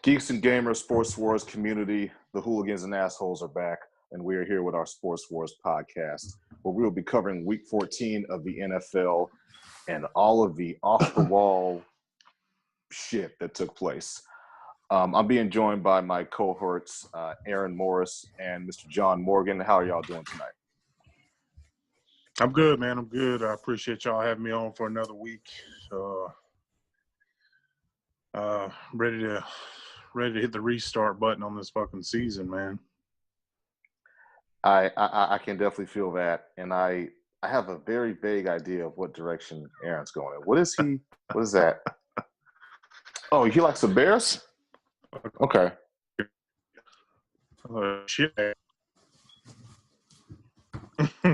Geeks and Gamers Sports Wars community, the hooligans and assholes are back, and we are here with our Sports Wars podcast, where we will be covering Week 14 of the NFL and all of the off-the-wall shit that took place. I'm being joined by my cohorts, Aaron Morris and Mr. John Morgan. How are y'all doing tonight? I'm good, man. I'm good. I appreciate y'all having me on for another week. Ready to hit the restart button on this fucking season, man. I can definitely feel that, and I have a very vague idea of what direction Aaron's going in. What is that? Oh, he likes the Bears? Okay. Shit.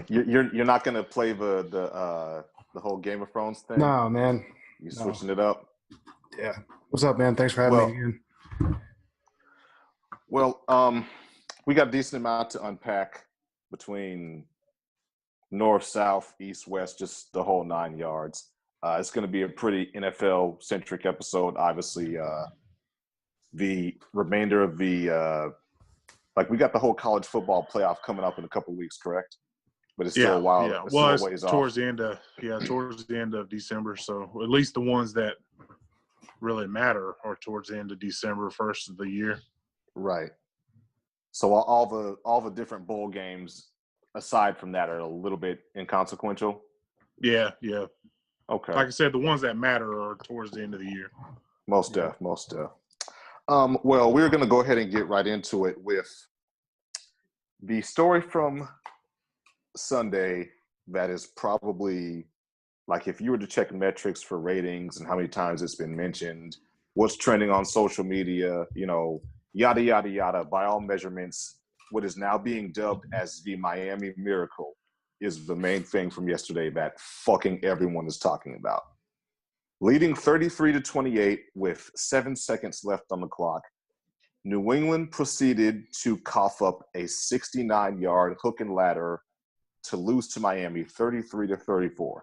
You're not gonna play the whole Game of Thrones thing? No, man. You switching it up? Yeah. What's up, man? Thanks for having me again. Well, we got a decent amount to unpack between north, south, east, west, just the whole 9 yards. It's going to be a pretty NFL-centric episode. Obviously, the remainder of the we got the whole college football playoff coming up in a couple of weeks, correct? But it's still a while. Yeah. It's still a ways towards off. towards the end of December. So at least the ones that really matter are towards the end of December, first of the year. Right. So all the different bowl games aside from that are a little bit inconsequential. Yeah. Okay. Like I said, the ones that matter are towards the end of the year. Most def. Well, we're going to go ahead and get right into it with the story from Sunday that is probably, like, if you were to check metrics for ratings and how many times it's been mentioned, what's trending on social media, yada, yada, yada, by all measurements, what is now being dubbed as the Miami Miracle is the main thing from yesterday that fucking everyone is talking about. Leading 33-28 with 7 seconds left on the clock, New England proceeded to cough up a 69-yard hook and ladder to lose to Miami 33-34.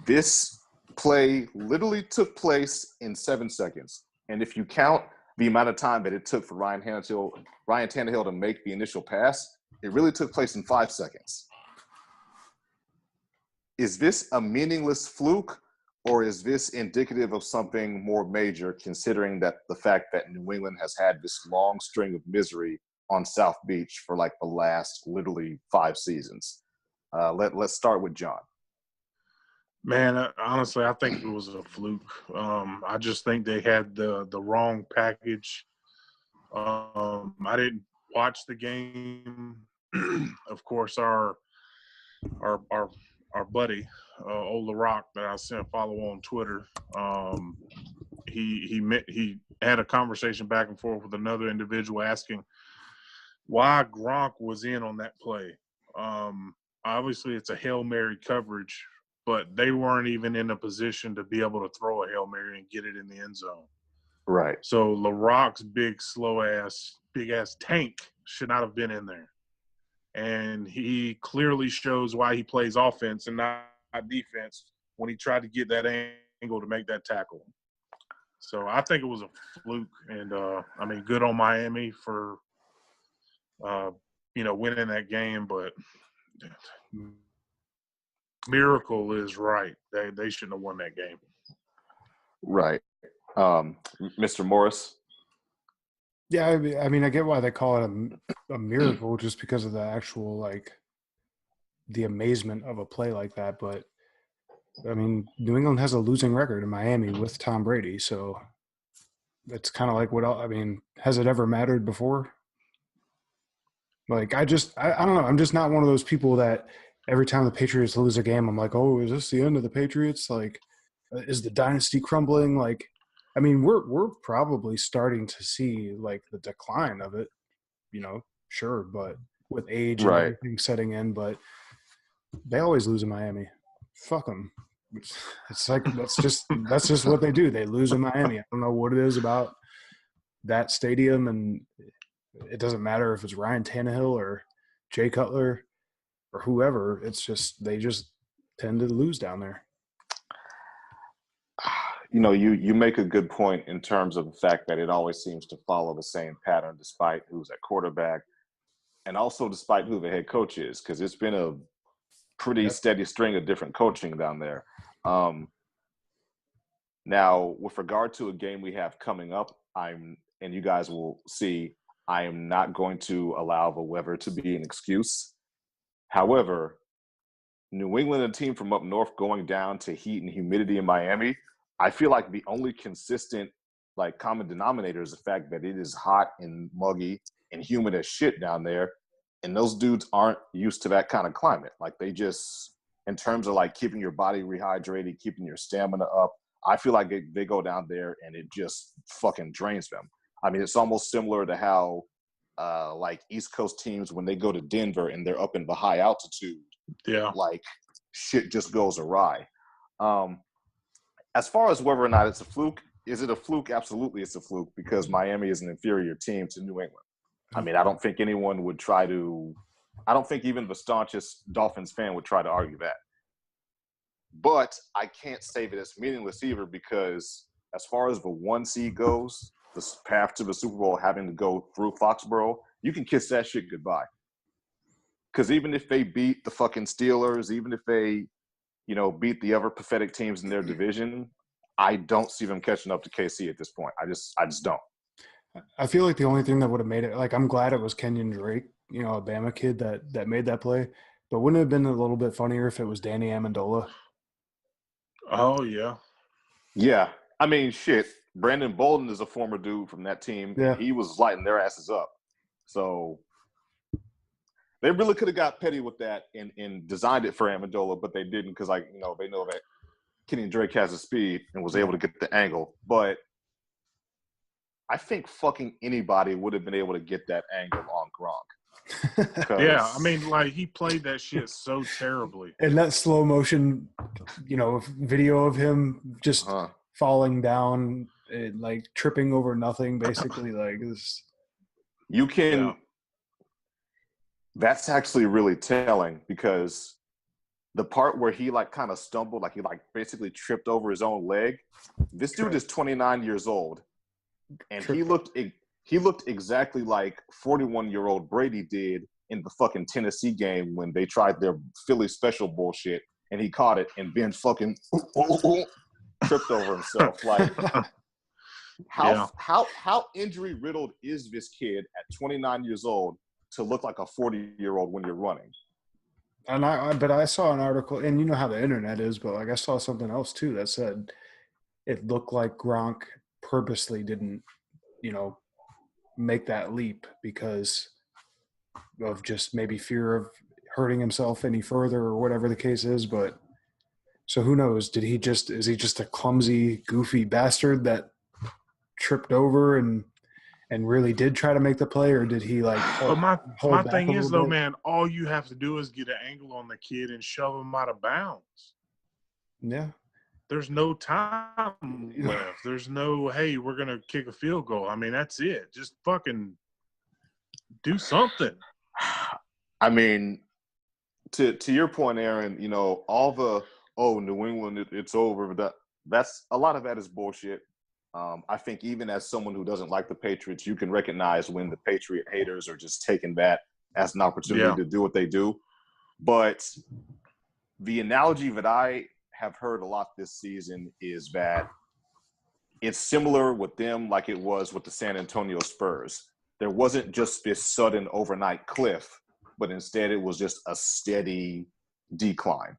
This play literally took place in 7 seconds. And if you count the amount of time that it took for Ryan Tannehill to make the initial pass, it really took place in 5 seconds. Is this a meaningless fluke, or is this indicative of something more major, considering that the fact that New England has had this long string of misery on South Beach for like the last literally 5 seasons? Let's start with John. Man, honestly, I think it was a fluke. I just think they had the wrong package. I didn't watch the game. Of course, our buddy, Old LaRock, that I sent follow on Twitter, he had a conversation back and forth with another individual asking why Gronk was in on that play. Obviously, it's a Hail Mary coverage, but they weren't even in a position to be able to throw a Hail Mary and get it in the end zone. Right. So LaRock's big ass tank should not have been in there. And he clearly shows why he plays offense and not defense when he tried to get that angle to make that tackle. So I think it was a fluke. And, good on Miami for, winning that game. But Miracle is right. They shouldn't have won that game. Right. Mr. Morris? Yeah, I get why they call it a miracle, just because of the actual, the amazement of a play like that. But, New England has a losing record in Miami with Tom Brady, so it's kind of like has it ever mattered before? I don't know. I'm just not one of those people that every time the Patriots lose a game, I'm like, oh, is this the end of the Patriots? Is the dynasty crumbling? We're probably starting to see the decline of it, sure, but with age and everything setting in, but they always lose in Miami. Fuck them. It's that's just what they do. They lose in Miami. I don't know what it is about that stadium, and it doesn't matter if it's Ryan Tannehill or Jay Cutler or whoever. It's just they just tend to lose down there. you make a good point in terms of the fact that it always seems to follow the same pattern despite who's at quarterback and also despite who the head coach is, because it's been a pretty steady string of different coaching down there. Now, with regard to a game we have coming up, and you guys will see, I am not going to allow the weather to be an excuse. However, New England, a team from up north, going down to heat and humidity in Miami, I feel like the only consistent common denominator is the fact that it is hot and muggy and humid as shit down there. And those dudes aren't used to that kind of climate. Like, they just, in terms of keeping your body rehydrated, keeping your stamina up, I feel like they go down there and it just fucking drains them. I mean, it's almost similar to how East Coast teams, when they go to Denver and they're up in the high altitude, shit just goes awry. As far as whether or not it's a fluke, is it a fluke? Absolutely, it's a fluke, because Miami is an inferior team to New England. I mean, I don't think anyone would try to – I don't think even the staunchest Dolphins fan would try to argue that. But I can't say that it's meaningless either, because as far as the 1 seed goes, the path to the Super Bowl having to go through Foxborough, you can kiss that shit goodbye. Because even if they beat the fucking Steelers, even if they – beat the other pathetic teams in their division, I don't see them catching up to KC at this point. I just don't. I feel like the only thing that would have made it, I'm glad it was Kenyon Drake, a Bama kid that made that play. But wouldn't it have been a little bit funnier if it was Danny Amendola? Oh, yeah. Yeah. I mean, shit. Brandon Bolden is a former dude from that team. Yeah. And he was lighting their asses up. So they really could have got petty with that and designed it for Amendola, but they didn't, because they know that Kenny Drake has the speed and was able to get the angle. But I think fucking anybody would have been able to get that angle on Gronk. Yeah, I mean, he played that shit so terribly. And that slow motion, video of him just falling down, and, tripping over nothing, basically, this. You can. Yeah. That's actually really telling, because the part where he kind of stumbled, he basically tripped over his own leg. This dude is 29 years old, and he looked exactly like 41-year-old Brady did in the fucking Tennessee game when they tried their Philly special bullshit, and he caught it and then fucking tripped over himself. How injury riddled is this kid at 29 years old to look like a 40-year-old when you're running? And I saw an article, and you know how the internet is, but I saw something else too that said it looked like Gronk purposely didn't, make that leap because of just maybe fear of hurting himself any further or whatever the case is. But so who knows? Is he just a clumsy, goofy bastard that tripped over and really did try to make the play, or did he hold my back thing is, though, bit? man, all you have to do is get an angle on the kid and shove him out of bounds. Yeah. There's no time left. There's no, hey, we're going to kick a field goal. I mean, that's it. Just fucking do something. I mean, to your point, Aaron, all the, New England, it's over. That's a lot of that is bullshit. I think even as someone who doesn't like the Patriots, you can recognize when the Patriot haters are just taking that as an opportunity to do what they do. But the analogy that I have heard a lot this season is that it's similar with them like it was with the San Antonio Spurs. There wasn't just this sudden overnight cliff, but instead it was just a steady decline.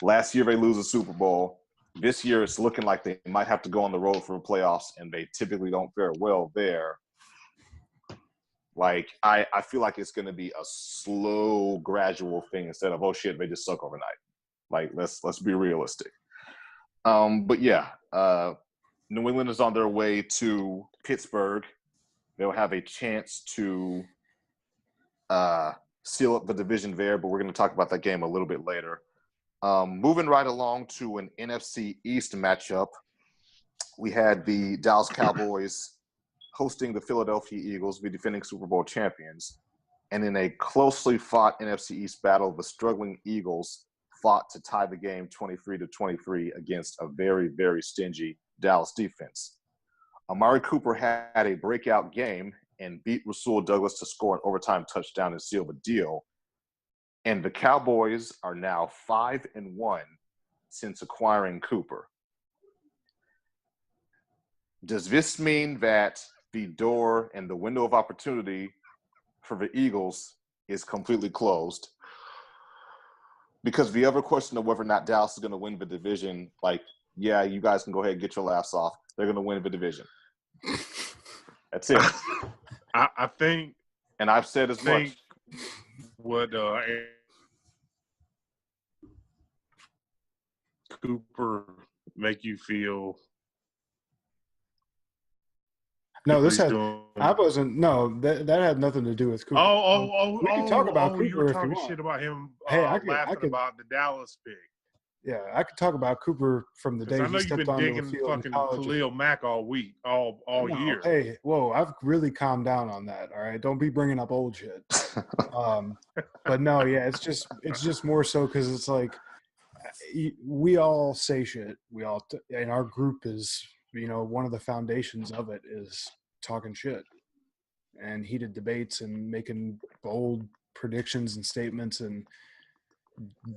Last year they lose a Super Bowl. This year it's looking like they might have to go on the road for the playoffs, and they typically don't fare well there. I feel like it's going to be a slow, gradual thing instead of, oh shit, they just suck overnight. Let's be realistic. But yeah, New England is on their way to Pittsburgh. They'll have a chance to seal up the division there, but we're going to talk about that game a little bit later. Moving right along to an NFC East matchup, we had the Dallas Cowboys hosting the Philadelphia Eagles, the defending Super Bowl champions. And in a closely fought NFC East battle, the struggling Eagles fought to tie the game 23-23 against a very, very stingy Dallas defense. Amari Cooper had a breakout game and beat Rasul Douglas to score an overtime touchdown and seal the deal. And the Cowboys are now 5-1 since acquiring Cooper. Does this mean that the door and the window of opportunity for the Eagles is completely closed? Because the other question of whether or not Dallas is going to win the division, like, yeah, you guys can go ahead and get your laughs off. They're going to win the division. That's it. I think, and I've said as much. What Cooper make you feel? No, I wasn't. No, that had nothing to do with Cooper. We can talk about Cooper. You were if you talking want. shit about him. Hey, laughing about the Dallas pick. Yeah, I could talk about Cooper from the day he stepped onto the field in college. Khalil Mack all week, all year. Hey, whoa, I've really calmed down on that. All right, don't be bringing up old shit. But no, yeah, it's just more so because it's like we all say shit. We all and our group is, one of the foundations of it is talking shit and heated debates and making bold predictions and statements. And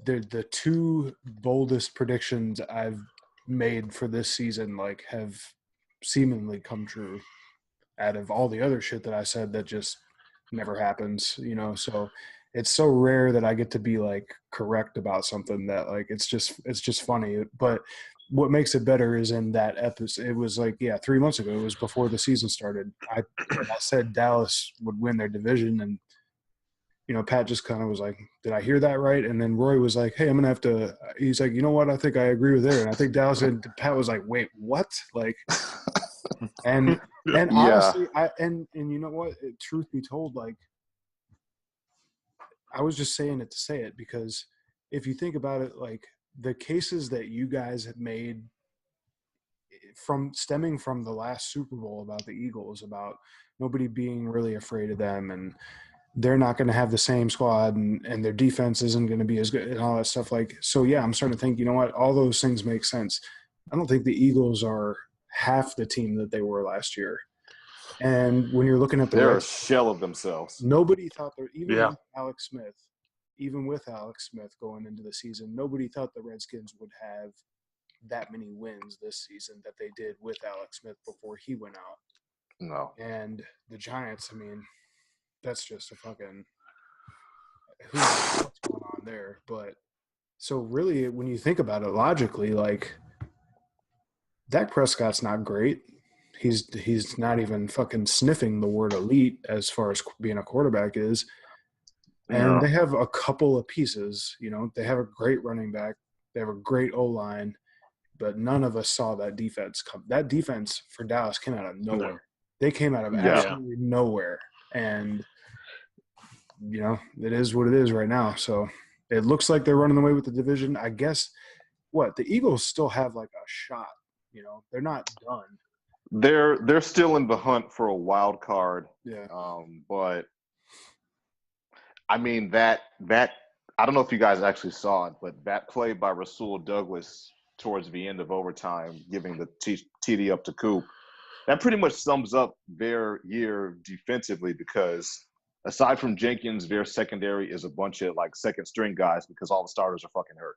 the two boldest predictions I've made for this season have seemingly come true out of all the other shit that I said that just never happens, so it's so rare that I get to be correct about something that it's just funny. But what makes it better is in that episode, it was 3 months ago, it was before the season started. I said Dallas would win their division, and Pat just kind of was like, did I hear that right? And then Roy was like, hey, I'm going to have to – he's like, you know what? I think I agree with Aaron. I think Dallas – and Pat was like, wait, what? And honestly, and you know what? Truth be told, I was just saying it to say it because if you think about it, the cases that you guys have made stemming from the last Super Bowl about the Eagles, about nobody being really afraid of them and – they're not going to have the same squad and their defense isn't going to be as good and all that stuff. So yeah, I'm starting to think, you know what, all those things make sense. I don't think the Eagles are half the team that they were last year. And when you're looking at they're a shell of themselves. Nobody thought with Alex Smith going into the season, nobody thought the Redskins would have that many wins this season that they did with Alex Smith before he went out. No. And the Giants, that's just a fucking who knows what's going on there. But so really, when you think about it logically, Dak Prescott's not great. He's not even fucking sniffing the word elite as far as being a quarterback is. And they have a couple of pieces. They have a great running back. They have a great O-line. But none of us saw that defense come. That defense for Dallas came out of nowhere. No. They came out of absolutely nowhere. And it is what it is right now. So it looks like they're running away with the division. I guess the Eagles still have a shot. They're not done. They're still in the hunt for a wild card. Yeah. But that I don't know if you guys actually saw it, but that play by Rasul Douglas towards the end of overtime, giving the TD up to Coop, that pretty much sums up their year defensively because aside from Jenkins, their secondary is a bunch of second string guys because all the starters are fucking hurt.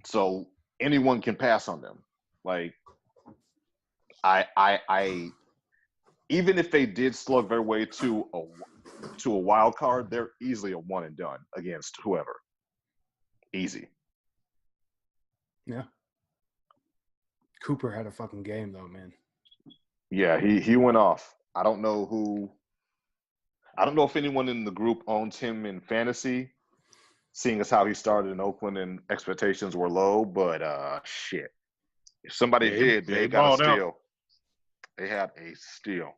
So anyone can pass on them. I even if they did slug their way to a wild card, they're easily a one and done against whoever. Easy. Yeah. Cooper had a fucking game though, man. Yeah, he went off. I don't know if anyone in the group owns him in fantasy, seeing as how he started in Oakland and expectations were low, but shit. If somebody did, they got a steal. Out. They had a steal.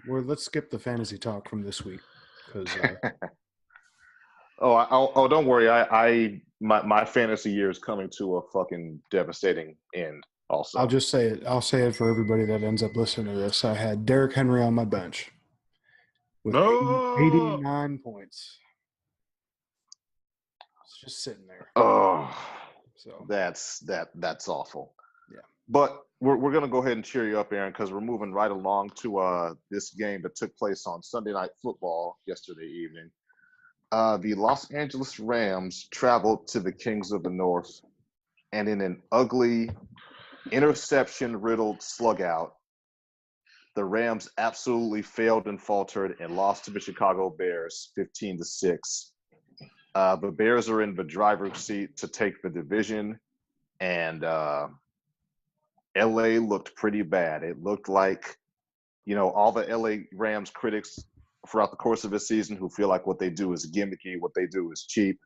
Well, let's skip the fantasy talk from this week. Don't worry. My fantasy year is coming to a fucking devastating end also. I'll just say it. I'll say it for everybody that ends up listening to this. I had Derrick Henry on my bench with 89 points. It's just sitting there. Oh, so that's awful. Yeah. But we're going to go ahead and cheer you up, Aaron, because we're moving right along to this game that took place on Sunday Night Football yesterday evening. The Los Angeles Rams traveled to the Kings of the North, and in an ugly, interception-riddled slugout, the Rams absolutely failed and faltered and lost to the Chicago Bears 15-6. The Bears are in the driver's seat to take the division, and LA looked pretty bad. It looked like, all the LA Rams critics throughout the course of the season who feel like what they do is gimmicky, what they do is cheap.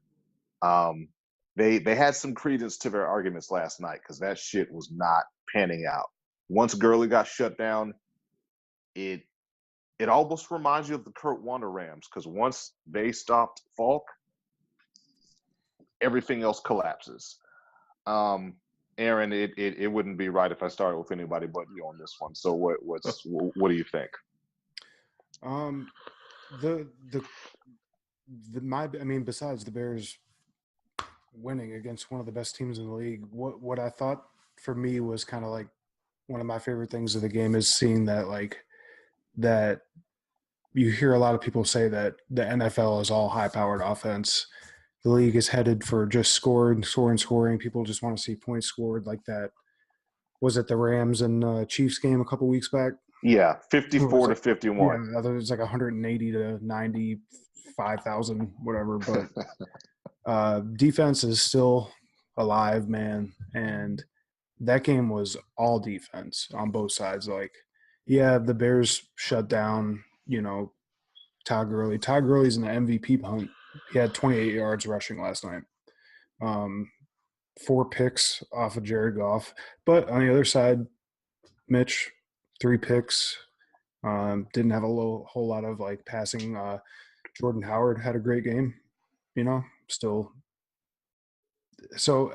They had some credence to their arguments last night because that shit was not panning out. Once Gurley got shut down, it almost reminds you of the Kurt Warner Rams because once they stopped Falk, everything else collapses. Aaron, it wouldn't be right if I started with anybody but you on this one. So what do you think? Besides the Bears winning against one of the best teams in the league, what I thought for me was kind of like one of my favorite things of the game is seeing that you hear a lot of people say that the NFL is all high-powered offense. The league is headed for just scoring. People just want to see points scored like that. Was it the Rams and Chiefs game a couple weeks back? Yeah, 54-51. Yeah, it was like 180 to 95,000, whatever. But defense is still alive, man. And that game was all defense on both sides. Like, yeah, the Bears shut down, Todd Gurley. Todd Gurley's in the MVP hunt. He had 28 yards rushing last night. 4 picks off of Jared Goff. But on the other side, Mitch, 3 picks. Didn't have a whole lot of like passing. Jordan Howard had a great game, still. So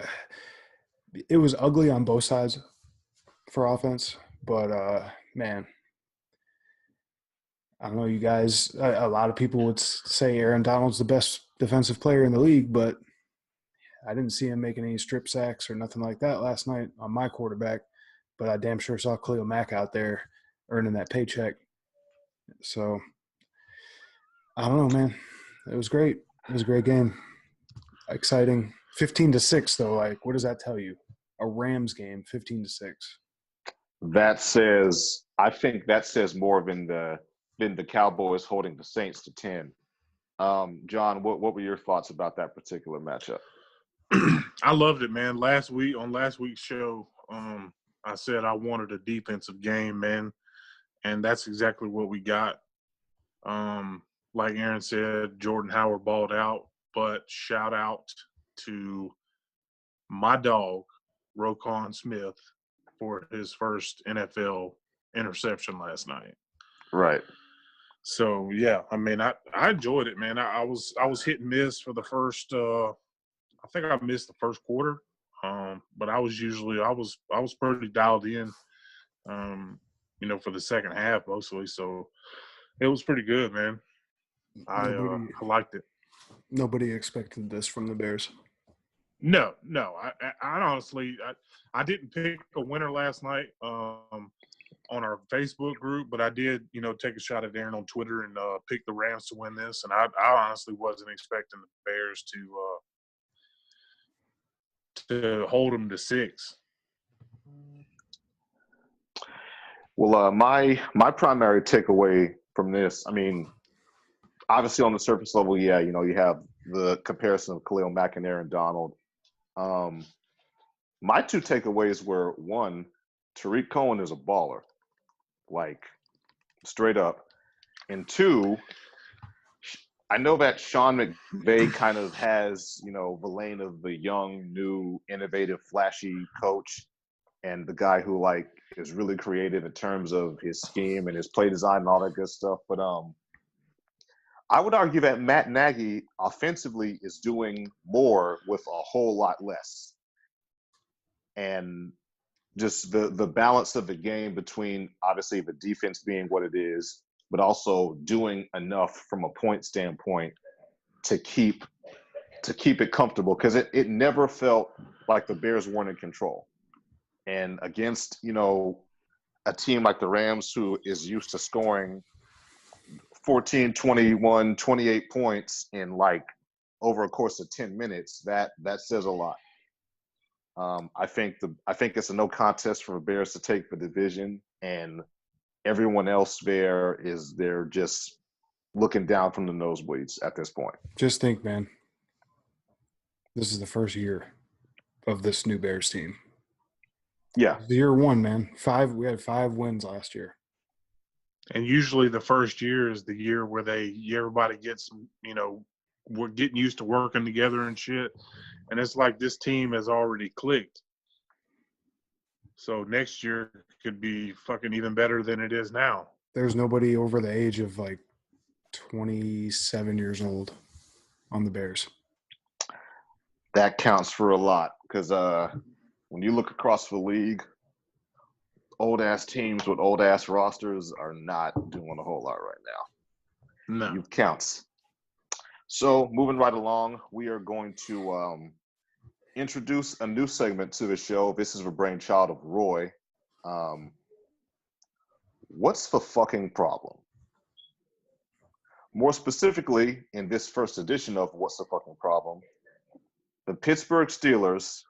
it was ugly on both sides for offense. But, man, I don't know, you guys, a lot of people would say Aaron Donald's the best defensive player in the league, but I didn't see him making any strip sacks or nothing like that last night on my quarterback, but I damn sure saw Khalil Mack out there earning that paycheck. So, I don't know, man. It was great. It was a great game. Exciting. 15-6, though. Like, what does that tell you? A Rams game, 15-6. I think that says more than the Cowboys holding the Saints to 10. John, what were your thoughts about that particular matchup? I loved it, man. Last week's show, I said I wanted a defensive game, man, and that's exactly what we got. Like Aaron said, Jordan Howard balled out, but shout out to my dog, Roquan Smith, for his first NFL interception last night. Right. So yeah, I mean, I enjoyed it, man. I was hit and miss for the first. I think I missed the first quarter, but I was pretty dialed in, for the second half mostly. So it was pretty good, man. I liked it. Nobody expected this from the Bears. No. I honestly, I didn't pick a winner last night on our Facebook group, but I did, take a shot at Aaron on Twitter and pick the Rams to win this. And I honestly wasn't expecting the Bears to hold them to 6. Well, my primary takeaway from this, I mean, obviously on the surface level, yeah, you have the comparison of Khalil Mack and Aaron Donald. My 2 takeaways were, 1, Tariq Cohen is a baller, like straight up. And 2, I know that Sean McVay kind of has, the lane of the young, new, innovative, flashy coach and the guy who is really creative in terms of his scheme and his play design and all that good stuff. But I would argue that Matt Nagy offensively is doing more with a whole lot less. And just the balance of the game between obviously the defense being what it is, but also doing enough from a point standpoint to keep it comfortable, because it never felt like the Bears weren't in control. And against, a team like the Rams who is used to scoring 14, 21, 28 points in like over a course of 10 minutes, that says a lot. I think it's a no contest for the Bears to take the division, and everyone else they're just looking down from the nosebleeds at this point. Just think, man. This is the first year of this new Bears team. Yeah. Year one, man. We had 5 wins last year. And usually the first year is the year where everybody gets, we're getting used to working together and shit. And it's like this team has already clicked. So next year could be fucking even better than it is now. There's nobody over the age of like 27 years old on the Bears. That counts for a lot because when you look across the league, old-ass teams with old-ass rosters are not doing a whole lot right now. No. Youth counts. So moving right along, we are going to introduce a new segment to the show. This is the brainchild of Roy. What's the fucking problem? More specifically, in this first edition of What's the Fucking Problem, the Pittsburgh Steelers,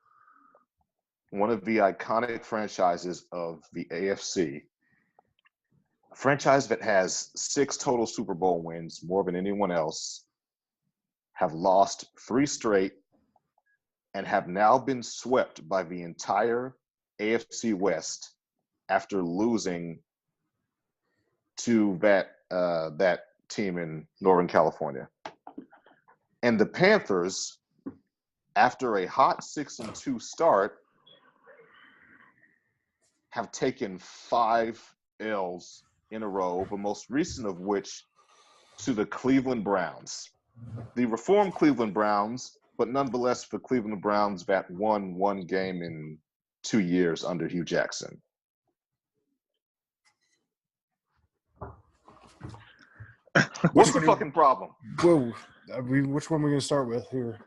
one of the iconic franchises of the AFC, a franchise that has 6 total Super Bowl wins, more than anyone else, have lost 3 straight and have now been swept by the entire AFC West after losing to that team in Northern California. And the Panthers, after a hot 6-2 start, have taken 5 L's in a row, the most recent of which to the Cleveland Browns. The reformed Cleveland Browns, but nonetheless the Cleveland Browns that won 1 game in 2 years under Hugh Jackson. What's the fucking problem? Whoa. Which one are we going to start with here?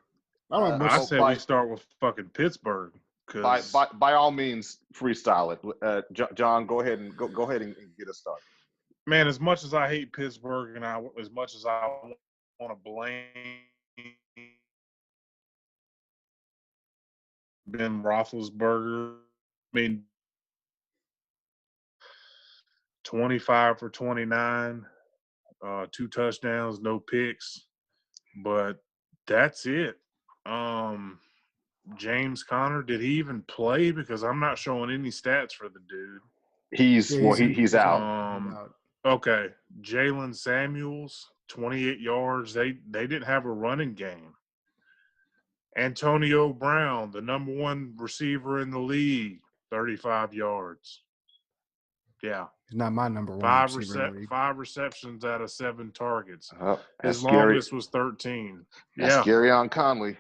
I don't have much. I said we start with fucking Pittsburgh. By all means, freestyle it. John, go ahead and get us started. Man, as much as I hate Pittsburgh and as much as I want to blame Ben Roethlisberger, I mean, 25 for 29, 2 touchdowns, no picks, but that's it. James Conner, did he even play? Because I'm not showing any stats for the dude. He's out. Okay, Jalen Samuels, 28 yards. They didn't have a running game. Antonio Brown, the number 1 receiver in the league, 35 yards. Yeah. He's not my number 1 receiver in the league. 5 receptions out of 7 targets. His longest was 13. That's scary on Conley.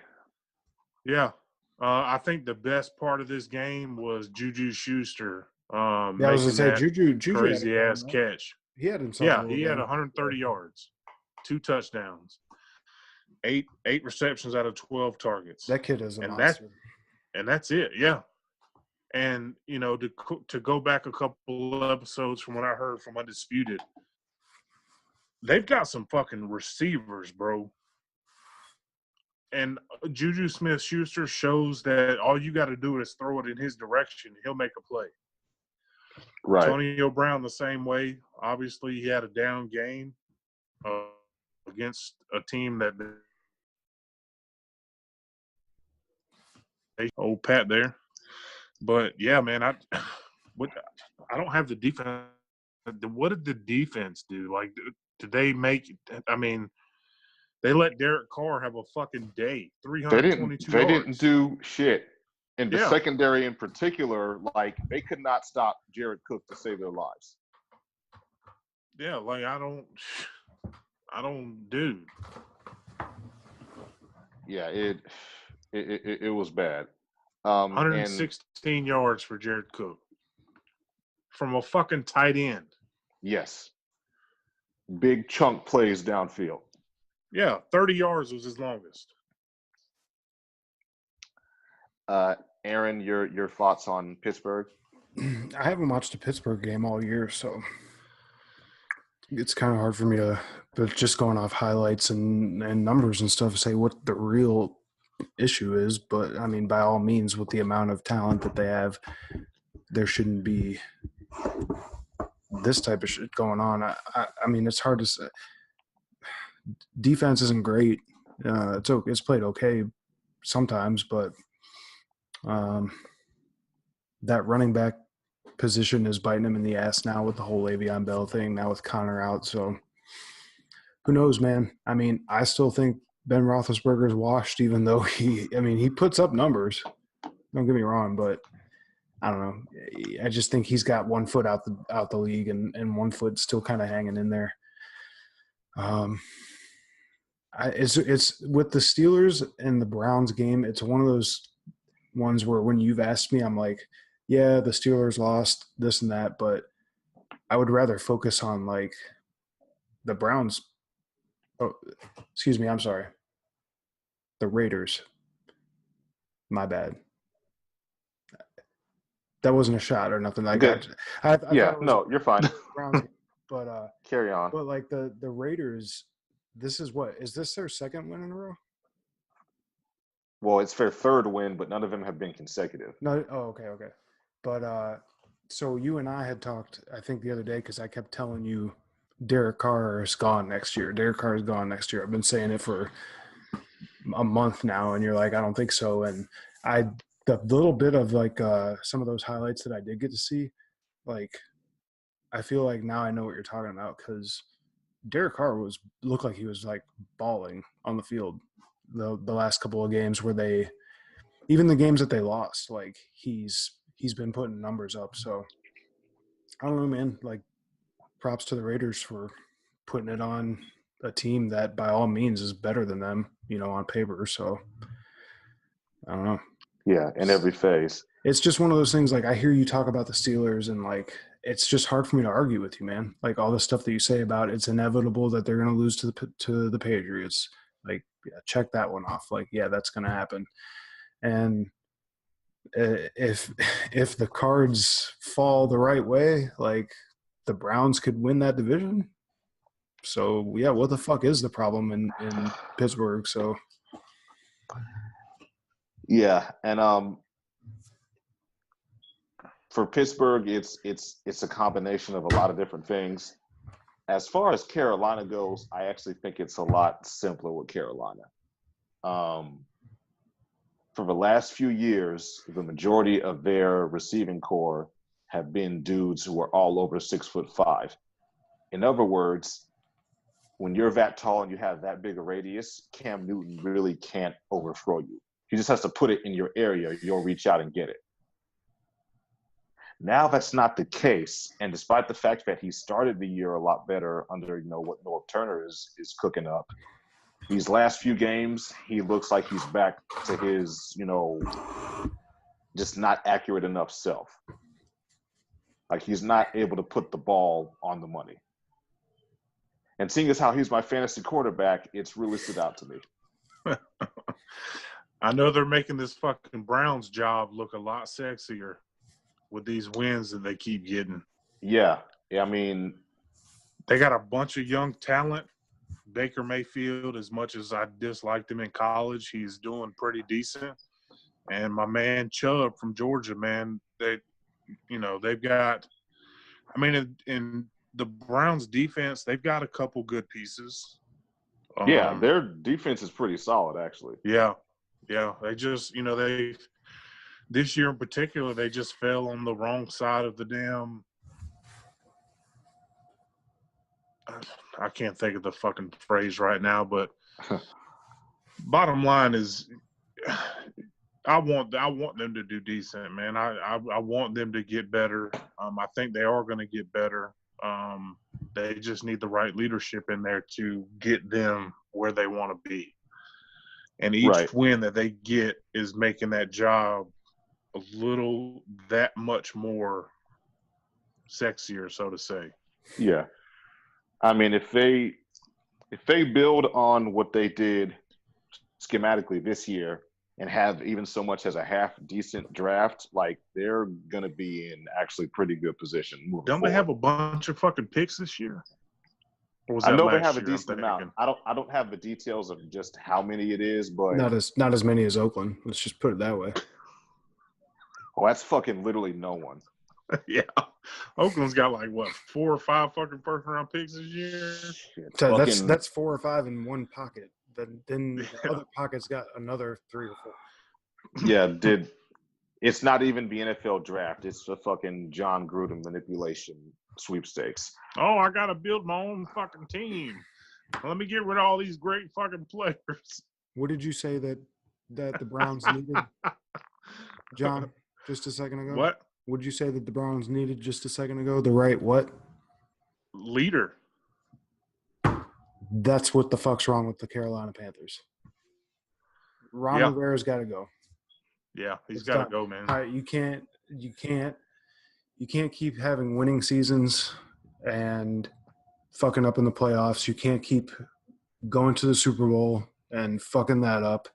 Yeah. I think the best part of this game was Juju Schuster. I was going to say, Juju crazy-ass catch. He had himself. Yeah, he had 130 yards, 2 touchdowns, 8 receptions out of 12 targets. That kid is a monster. And that's it, yeah. And, to go back a couple episodes from what I heard from Undisputed, they've got some fucking receivers, bro. And Juju Smith-Schuster shows that all you got to do is throw it in his direction. He'll make a play. Right. Antonio Brown the same way. Obviously, he had a down game against a team that old Pat there. But yeah, man, I don't have the defense. What did the defense do? Like, did they make? I mean, they let Derek Carr have a fucking day. 322 They yards. didn't do shit. In the secondary in particular, like, they could not stop Jared Cook to save their lives. Yeah, like I don't do. Yeah, it was bad. 116 yards for Jared Cook from a fucking tight end. Yes. Big chunk plays downfield. Yeah, 30 yards was his longest. Aaron, your thoughts on Pittsburgh? I haven't watched a Pittsburgh game all year, so it's kind of hard for me to, but just going off highlights and numbers and stuff, say what the real issue is. But I mean, by all means, with the amount of talent that they have, there shouldn't be this type of shit going on. I mean, it's hard to say. Defense isn't great. It's played okay sometimes, but that running back position is biting him in the ass now with the whole Le'Veon Bell thing. Now with Connor out, so who knows, man? I mean, I still think Ben Roethlisberger's washed, even though he puts up numbers. Don't get me wrong, but I don't know. I just think he's got 1 foot out the league and 1 foot still kind of hanging in there. It's with the Steelers and the Browns game. It's one of those ones where when you've asked me, I'm like, yeah, the Steelers lost this and that, but I would rather focus on like the Browns. Oh, excuse me. I'm sorry. The Raiders. My bad. That wasn't a shot or nothing like that. I Yeah, no, you're fine. Browns, but carry on. But like the Raiders, this is their second win in a row? Well, it's their third win, but none of them have been consecutive. No. Oh, okay. But so you and I had talked, I think the other day, because I kept telling you Derek Carr is gone next year. Derek Carr is gone next year. I've been saying it for a month now, and you're like, I don't think so. And the little bit of like some of those highlights that I did get to see, like I feel like now I know what you're talking about, because Derek Carr looked like he was like balling on the field the last couple of games where even the games that they lost, like he's been putting numbers up. So I don't know, man. Like props to the Raiders for putting it on a team that by all means is better than them, on paper. So I don't know. Yeah, in every phase. It's just one of those things, like I hear you talk about the Steelers and like it's just hard for me to argue with you, man. Like all the stuff that you say about it's inevitable that they're going to lose to the Patriots. Like, yeah, check that one off. Like, yeah, that's going to happen. And if the cards fall the right way, like the Browns could win that division. So yeah, what the fuck is the problem in Pittsburgh? So yeah, and for Pittsburgh, it's a combination of a lot of different things. As far as Carolina goes, I actually think it's a lot simpler with Carolina. For the last few years, the majority of their receiving core have been dudes who are all over 6'5". In other words, when you're that tall and you have that big a radius, Cam Newton really can't overthrow you. He just has to put it in your area. You'll reach out and get it. Now that's not the case, and despite the fact that he started the year a lot better under what North Turner is cooking up, these last few games he looks like he's back to his just not accurate enough self. Like he's not able to put the ball on the money. And seeing as how he's my fantasy quarterback, it's really stood out to me. I know they're making this fucking Browns job look a lot sexier with these wins that they keep getting. Yeah, I mean, they got a bunch of young talent. Baker Mayfield, as much as I disliked him in college, he's doing pretty decent. And my man Chubb from Georgia, man, they've got – I mean, in the Browns defense, they've got a couple good pieces. Yeah, their defense is pretty solid, actually. Yeah. They just, this year in particular, they just fell on the wrong side of the damn – I can't think of the fucking phrase right now, but bottom line is I want them to do decent, man. I want them to get better. I think they are going to get better. They just need the right leadership in there to get them where they want to be. And each win that they get is making that job that much more sexier, so to say. Yeah. I mean, if they build on what they did schematically this year and have even so much as a half decent draft, like they're gonna be in actually pretty good position moving Don't forward. they have a bunch of fucking picks this year? Or was I that know they last have a year? I'm decent thinking. amount. I don't have the details of just how many it is, but Not as many as Oakland. Let's just put it that way. that's fucking literally no one. Yeah. Oakland's got like what, 4 or 5 fucking first round picks this year? Shit, So fucking, that's 4 or 5 in one pocket. Then the Yeah. other pocket's got another 3 or 4. yeah, it's not even the NFL draft. It's the fucking John Gruden manipulation sweepstakes. Oh, I gotta build my own fucking team. Let me get rid of all these great fucking players. What did you say that the Browns needed, John, just a second ago? What? What did you say that the Browns needed just a second ago? The right what? Leader. That's what the fuck's wrong with the Carolina Panthers. Ron Yeah. Rivera's got to go. Yeah, he's It's got to done. go, man. All right, you can't keep having winning seasons and fucking up in the playoffs. You can't keep going to the Super Bowl and fucking that up,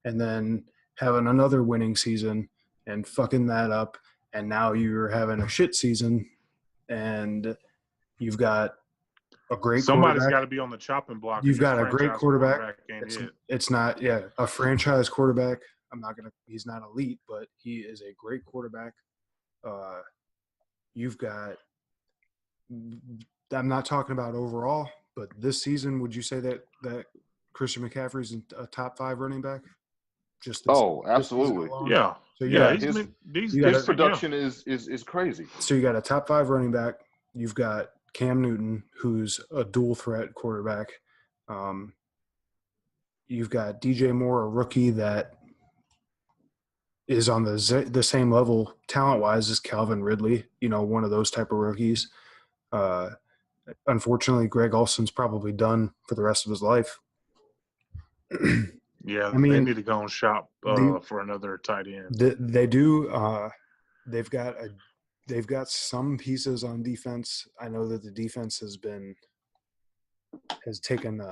and then having another winning season and fucking that up, and now you're having a shit season, and you've got a great Somebody's quarterback. got to be on the chopping block. You've and this got a great franchise quarterback. ain't it. It's not, a franchise quarterback. He's not elite, but he is a great quarterback. You've got, I'm not talking about overall, but this season, would you say that Christian McCaffrey's a top 5 running back? Just this Absolutely. season alone? Yeah. So Yeah, got his production is crazy. So you got a top 5 running back. You've got Cam Newton, who's a dual threat quarterback. You've got DJ Moore, a rookie that is on the same level talent-wise as Calvin Ridley, one of those type of rookies. Unfortunately, Greg Olson's probably done for the rest of his life. Yeah, I mean, they need to go and shop for another tight end. They do. They've got some pieces on defense. I know that the defense has taken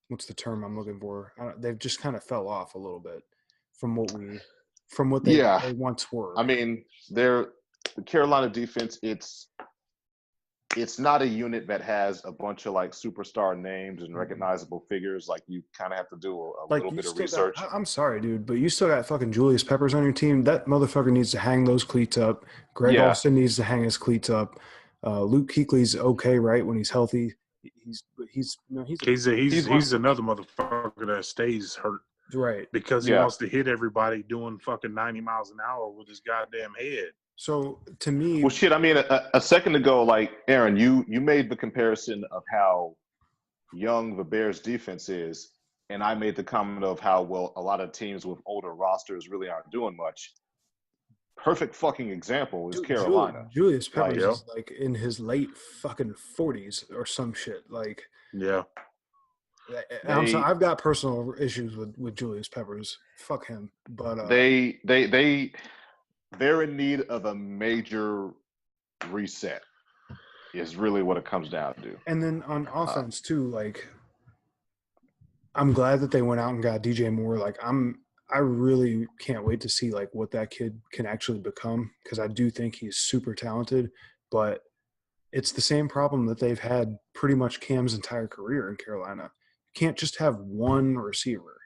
what's the term I'm looking for? They've just kind of fell off a little bit from what they once were. I mean, the Carolina defense, it's not a unit that has a bunch of like superstar names and recognizable figures. Like you kind of have to do a little bit of research. I'm sorry, dude, but you still got fucking Julius Peppers on your team. That motherfucker needs to hang those cleats up. Greg Olsen needs to hang his cleats up. Luke Kuechly's okay, right, when he's healthy. He's another motherfucker that stays hurt. Right. Because he wants to hit everybody doing fucking 90 miles an hour with his goddamn head. So to me, well, shit. I mean, a second ago, like Aaron, you made the comparison of how young the Bears' defense is, and I made the comment of how well a lot of teams with older rosters really aren't doing much. Perfect fucking example is Carolina. Julius Peppers is like in his late fucking 40s or some shit. Like, yeah. I'm sorry, I've got personal issues with Julius Peppers. Fuck him. But they're in need of a major reset is really what it comes down to. And then on offense too, like I'm glad that they went out and got DJ Moore. Like I really can't wait to see like what that kid can actually become, because I do think he's super talented, but it's the same problem that they've had pretty much Cam's entire career in Carolina. You can't just have one receiver.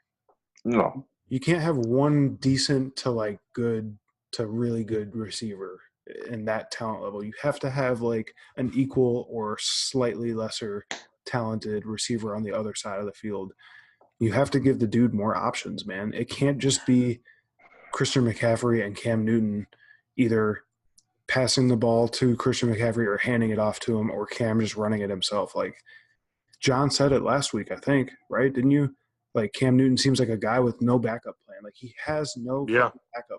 No. You can't have one decent to like good to really good receiver in that talent level. You have to have like an equal or slightly lesser talented receiver on the other side of the field. You have to give the dude more options, man. It can't just be Christian McCaffrey and Cam Newton either passing the ball to Christian McCaffrey or handing it off to him, or Cam just running it himself. Like John said it last week, I think, right? Didn't you? Like Cam Newton seems like a guy with no backup plan. Like he has no backup plan.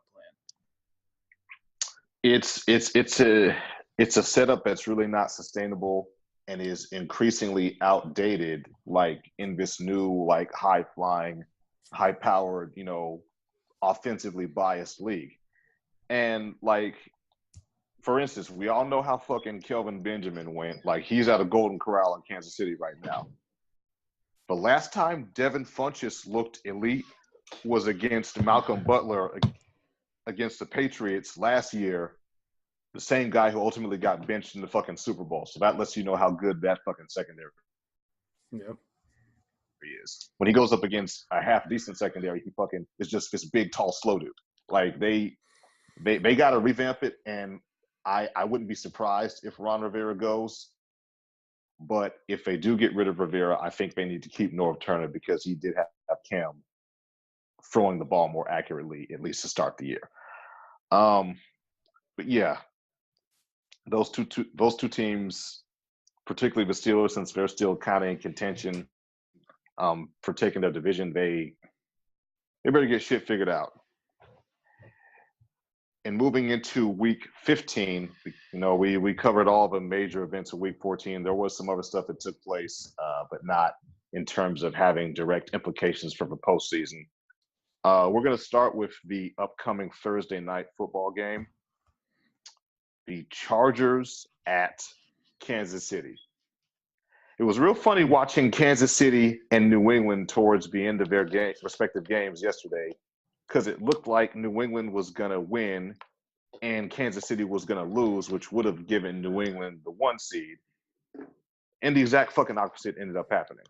It's a setup that's really not sustainable and is increasingly outdated, like in this new, like high flying, high powered, offensively biased league. And like, for instance, we all know how fucking Kelvin Benjamin went. Like he's at a Golden Corral in Kansas City right now. The last time Devin Funchess looked elite was against Malcolm Butler against the Patriots last year, the same guy who ultimately got benched in the fucking Super Bowl. So that lets you know how good that fucking secondary Yep. is. When he goes up against a half decent secondary, he fucking is just this big, tall, slow dude. Like they got to revamp it, and I wouldn't be surprised if Ron Rivera goes. But if they do get rid of Rivera, I think they need to keep Norv Turner because he did have Cam throwing the ball more accurately, at least to start the year. But yeah, those two teams, particularly the Steelers, since they're still kind of in contention for taking their division, they better get shit figured out. And moving into week 15, we covered all the major events of week 14. There was some other stuff that took place, but not in terms of having direct implications for the postseason. We're going to start with the upcoming Thursday night football game. The Chargers at Kansas City. It was real funny watching Kansas City and New England towards the end of their respective games yesterday, because it looked like New England was going to win and Kansas City was going to lose, which would have given New England the 1 seed. And the exact fucking opposite ended up happening.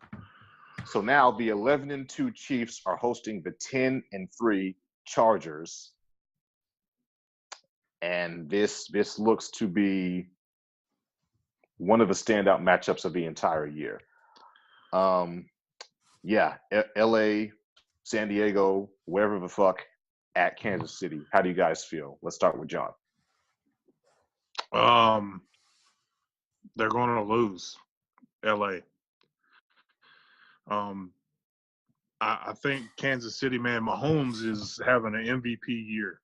So now the 11-2 Chiefs are hosting the 10-3 Chargers. And this looks to be one of the standout matchups of the entire year. LA, San Diego, wherever the fuck, at Kansas City. How do you guys feel? Let's start with John. They're going to lose, LA. I think Kansas City, man, Mahomes is having an MVP year.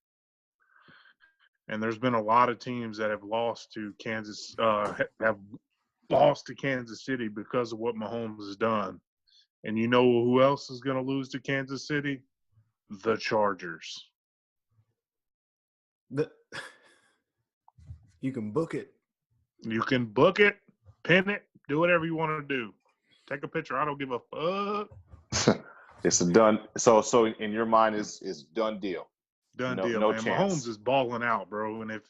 And there's been a lot of teams that have lost to Kansas City because of what Mahomes has done. And you know who else is going to lose to Kansas City? The Chargers. You can book it. You can book it, pin it, do whatever you want to do. Take a picture. I don't give a fuck. It's a done. So in your mind is done deal. Done no, deal, no man. chance. Mahomes is balling out, bro. And if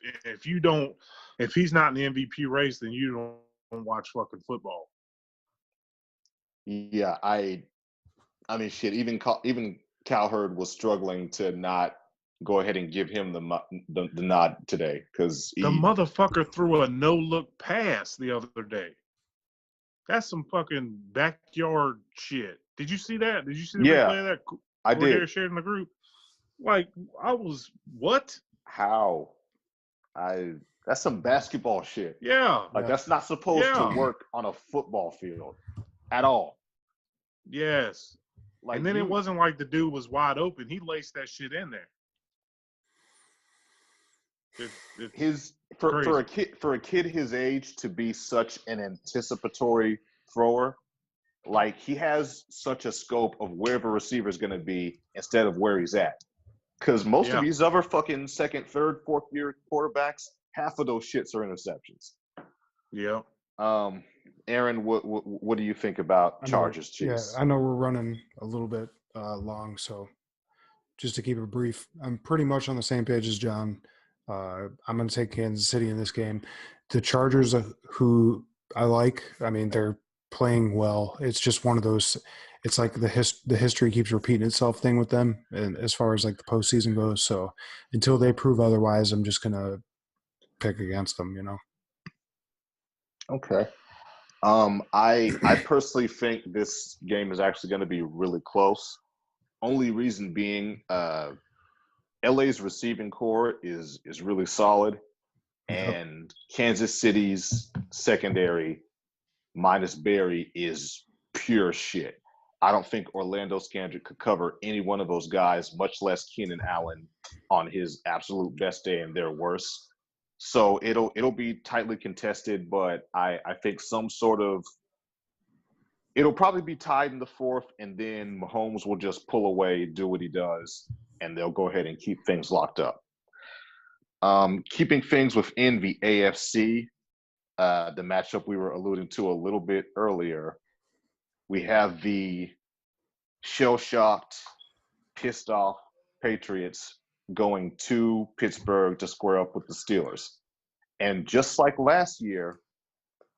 he's not in the MVP race, then you don't watch fucking football. Yeah, I mean, shit. Even Cowherd was struggling to not go ahead and give him the nod today because the motherfucker threw a no-look pass the other day. That's some fucking backyard shit. Did you see that? Did you see the replay of that? I did. Shared in the group. Like, I was, what? How? That's some basketball shit. Yeah. Like, that's not supposed to work on a football field at all. Yes. Like, and then it wasn't like the dude was wide open. He laced that shit in there. For a kid his age to be such an anticipatory thrower, like he has such a scope of where the receiver is going to be instead of where he's at. Because most of these other fucking second, third, fourth year quarterbacks, half of those shits are interceptions. Yeah. Aaron, what do you think about Chargers Chiefs? Yeah, I know we're running a little bit long, so just to keep it brief, I'm pretty much on the same page as John. I'm going to take Kansas City in this game. The Chargers, who I like, I mean, they're playing well. It's just one of those. It's like the history keeps repeating itself thing with them, and as far as like the postseason goes. So until they prove otherwise, I'm just gonna pick against them. Okay. I personally think this game is actually going to be really close. Only reason being, LA's receiving core is really solid, and Kansas City's secondary minus Barry is pure shit. I don't think Orlando Scandrick could cover any one of those guys, much less Keenan Allen on his absolute best day and their worst. So it'll be tightly contested, but I think it'll probably be tied in the fourth, and then Mahomes will just pull away, do what he does, and they'll go ahead and keep things locked up. Keeping things within the AFC, the matchup we were alluding to a little bit earlier, we have the shell-shocked pissed off Patriots going to Pittsburgh to square up with the Steelers. And just like last year,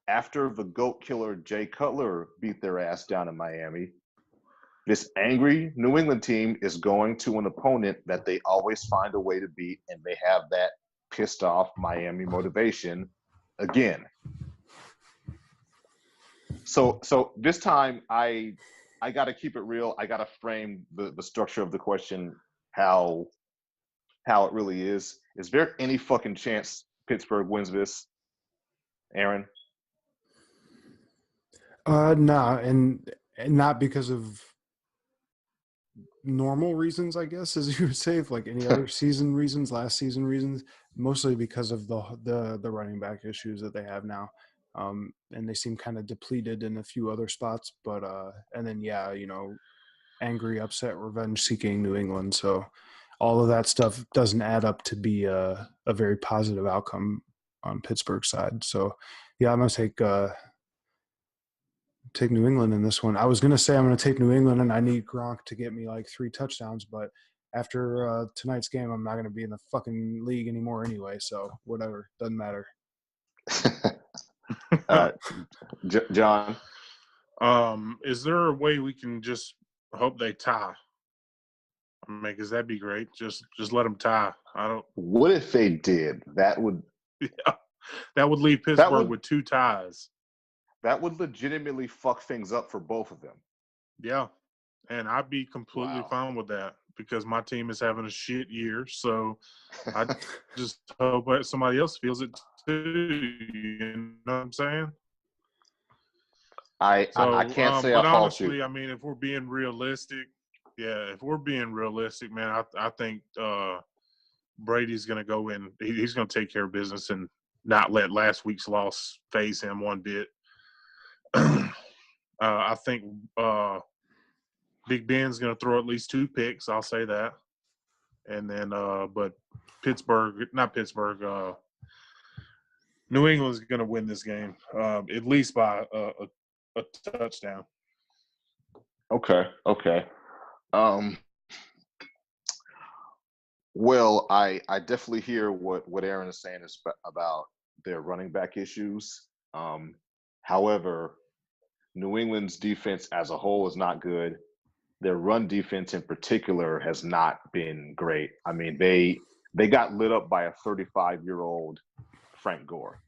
after the GOAT killer Jay Cutler beat their ass down in Miami, this angry New England team is going to an opponent that they always find a way to beat, and they have that pissed off Miami motivation again. So this time I got to keep it real. I got to frame the structure of the question how it really is. Is there any fucking chance Pittsburgh wins this, Aaron? Nah, and not because of normal reasons, I guess, as you would say, like any other season reasons, last season reasons, mostly because of the running back issues that they have now. And they seem kind of depleted in a few other spots, but and then angry, upset, revenge-seeking New England. So all of that stuff doesn't add up to be a very positive outcome on Pittsburgh's side. So yeah, I'm gonna take New England in this one. I was gonna say I'm gonna take New England, and I need Gronk to get me like 3 touchdowns, but after tonight's game, I'm not gonna be in the fucking league anymore anyway. So whatever, doesn't matter. John? Is there a way we can just hope they tie? I mean, because that'd be great. Just let them tie. I don't. What if they did? That would. Yeah, that would leave Pittsburgh with 2 ties. That would legitimately fuck things up for both of them. Yeah, and I'd be completely fine with that because my team is having a shit year. So I just hope that somebody else feels it too. You know what I'm saying? I can't say but I fault you. honestly, I mean, if we're being realistic, man, I think Brady's going to go in. He's going to take care of business and not let last week's loss phase him one bit. I think Big Ben's going to throw at least 2 picks. I'll say that. And then, but New England's going to win this game, at least by a touchdown. Okay. Well, I definitely hear what Aaron is saying about their running back issues. However, New England's defense as a whole is not good. Their run defense in particular has not been great. I mean, they got lit up by a 35-year-old Frank Gore.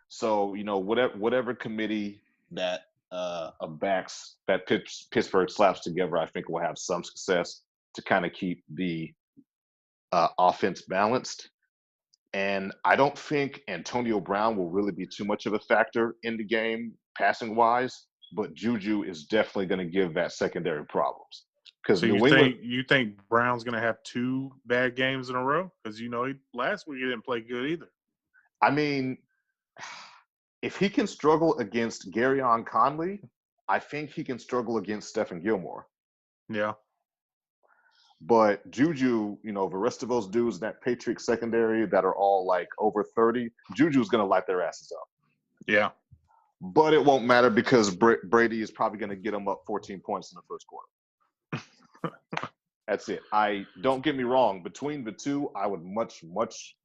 So, whatever committee that of backs that Pittsburgh slaps together, I think will have some success to kind of keep the offense balanced. And I don't think Antonio Brown will really be too much of a factor in the game passing wise, but Juju is definitely going to give that secondary problems. Because so you think Brown's going to have 2 bad games in a row? Because last week he didn't play good either. I mean, if he can struggle against Garyon Conley, I think he can struggle against Stephen Gilmore. Yeah. But Juju, the rest of those dudes in that Patriot secondary that are all like over 30, Juju's going to light their asses up. Yeah. But it won't matter because Brady is probably going to get them up 14 points in the first quarter. That's it. Don't get me wrong. Between the two, I would much, much,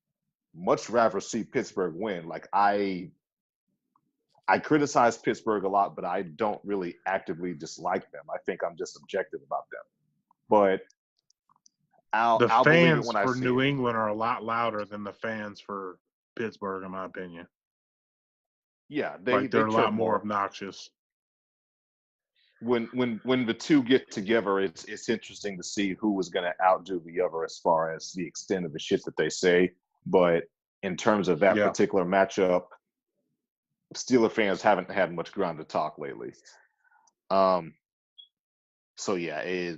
much rather see Pittsburgh win. Like I criticize Pittsburgh a lot, but I don't really actively dislike them. I think I'm just objective about them. But I'll believe it when I see it. The fans for New England are a lot louder than the fans for Pittsburgh, in my opinion. Yeah, they're a lot more obnoxious. When the two get together, it's interesting to see who is going to outdo the other as far as the extent of the shit that they say. But in terms of that particular matchup, Steeler fans haven't had much ground to talk lately. So yeah,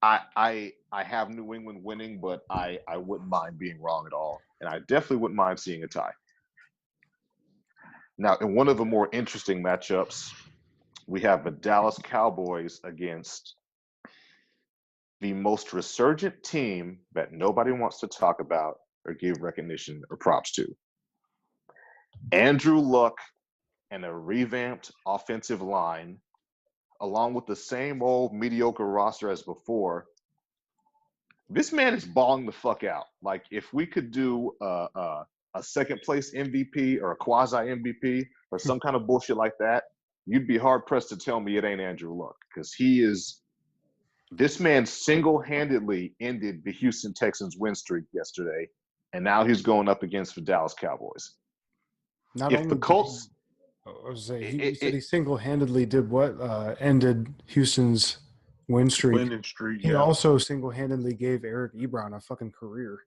I have New England winning, but I wouldn't mind being wrong at all, and I definitely wouldn't mind seeing a tie. Now, in one of the more interesting matchups, we have the Dallas Cowboys against the most resurgent team that nobody wants to talk about or give recognition or props to. Andrew Luck and a revamped offensive line along with the same old mediocre roster as before, this man is balling the fuck out. Like, if we could do a second place MVP or a quasi MVP or some kind of bullshit like that, you'd be hard pressed to tell me it ain't Andrew Luck, because this man single-handedly ended the Houston Texans win streak yesterday, and now he's going up against the Dallas Cowboys. Not If only the Colts, I was say he said he single-handedly did what ended Houston's win streak. Winning streak, He yeah. also single-handedly gave Eric Ebron a fucking career.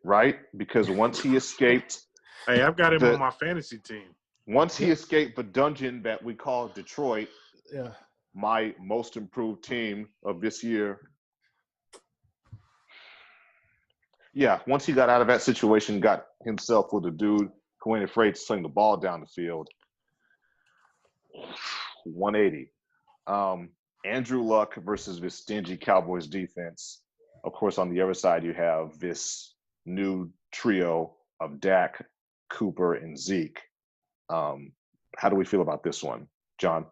right? Because once he escaped, Hey, I've got him on my fantasy team. Once he escaped the dungeon that we call Detroit, Yeah, my most improved team of this year. Yeah, once he got out of that situation, got himself with a dude who ain't afraid to sling the ball down the field. 180. Andrew Luck versus this stingy Cowboys defense. Of course, on the other side, you have this new trio of Dak, Cooper, and Zeke. How do we feel about this one, John?